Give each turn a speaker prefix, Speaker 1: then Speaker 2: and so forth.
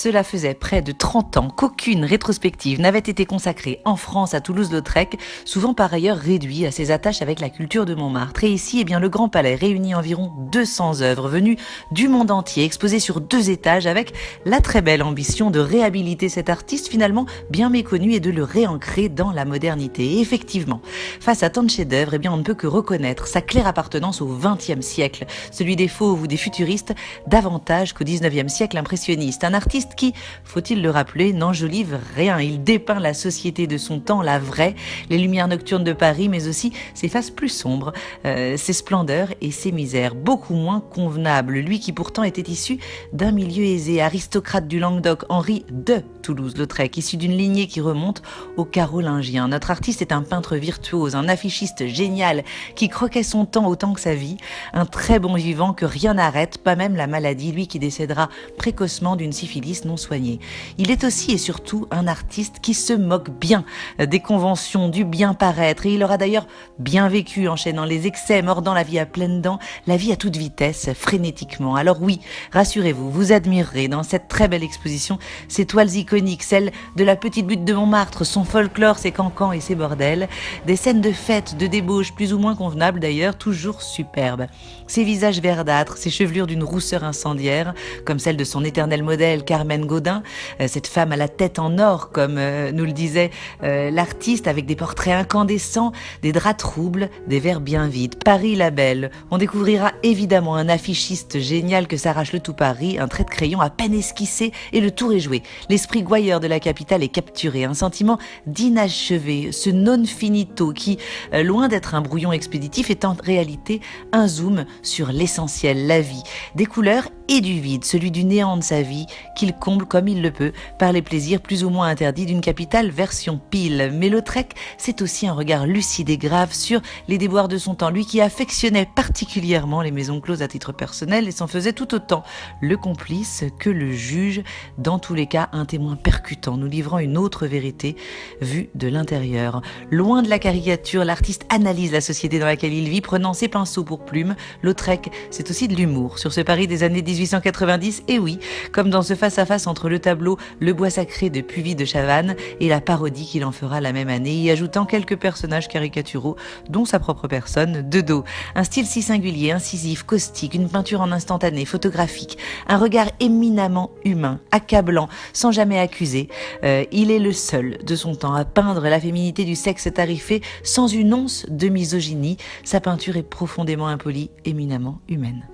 Speaker 1: Cela faisait près de 30 ans qu'aucune rétrospective n'avait été consacrée en France à Toulouse-Lautrec, souvent par ailleurs réduit à ses attaches avec la culture de Montmartre. Et ici, le Grand Palais réunit environ 200 œuvres venues du monde entier, exposées sur 2 étages avec la très belle ambition de réhabiliter cet artiste finalement bien méconnu et de le réancrer dans la modernité. Et effectivement, face à tant de chefs-d'œuvre, on ne peut que reconnaître sa claire appartenance au XXe siècle, celui des fauves ou des futuristes, davantage qu'au XIXe siècle impressionniste. Un artiste qui, faut-il le rappeler, n'enjolive rien. Il dépeint la société de son temps, la vraie, les lumières nocturnes de Paris, mais aussi ses faces plus sombres, ses splendeurs et ses misères, beaucoup moins convenables. Lui qui pourtant était issu d'un milieu aisé, aristocrate du Languedoc, Henri de Toulouse-Lautrec, issu d'une lignée qui remonte aux Carolingiens. Notre artiste est un peintre virtuose, un affichiste génial qui croquait son temps autant que sa vie, un très bon vivant que rien n'arrête, pas même la maladie, lui qui décédera précocement d'une syphilis non soignée. Il est aussi et surtout un artiste qui se moque bien des conventions, du bien paraître, et il aura d'ailleurs bien vécu, enchaînant les excès, mordant la vie à pleines dents, la vie à toute vitesse, frénétiquement. Alors oui, rassurez-vous, vous admirerez dans cette très belle exposition ces toiles iconiques, celles de la petite butte de Montmartre, son folklore, ses cancans et ses bordels, des scènes de fête, de débauche, plus ou moins convenables d'ailleurs, toujours superbes. Ses visages verdâtres, ses chevelures d'une rousseur incendiaire, comme celle de son éternel modèle Carmen Gaudin, cette femme à la tête en or, comme nous le disait l'artiste, avec des portraits incandescents, des draps troubles, des verres bien vides. Paris la belle. On découvrira évidemment un affichiste génial que s'arrache le tout Paris, un trait de crayon à peine esquissé et le tour est joué. L'esprit gouailleur de la capitale est capturé, un sentiment d'inachevé, ce non finito qui, loin d'être un brouillon expéditif, est en réalité un zoom sur l'essentiel, la vie, des couleurs et du vide, celui du néant de sa vie, qu'il comble comme il le peut par les plaisirs plus ou moins interdits d'une capitale version pile. Mais Lautrec, c'est aussi un regard lucide et grave sur les déboires de son temps, lui qui affectionnait particulièrement les maisons closes à titre personnel et s'en faisait tout autant le complice que le juge, dans tous les cas un témoin percutant, nous livrant une autre vérité vue de l'intérieur. Loin de la caricature, l'artiste analyse la société dans laquelle il vit, prenant ses pinceaux pour plume. Lautrec, c'est aussi de l'humour sur ce Paris des années 1890, et oui, comme dans ce face-à-face entre le tableau Le Bois Sacré de Puvis de Chavannes et la parodie qu'il en fera la même année, y ajoutant quelques personnages caricaturaux, dont sa propre personne, de dos. Un style si singulier, incisif, caustique, une peinture en instantané, photographique, un regard éminemment humain, accablant, sans jamais accuser. Il est le seul de son temps à peindre la féminité du sexe tarifé sans une once de misogynie. Sa peinture est profondément impolie, éminemment humaine.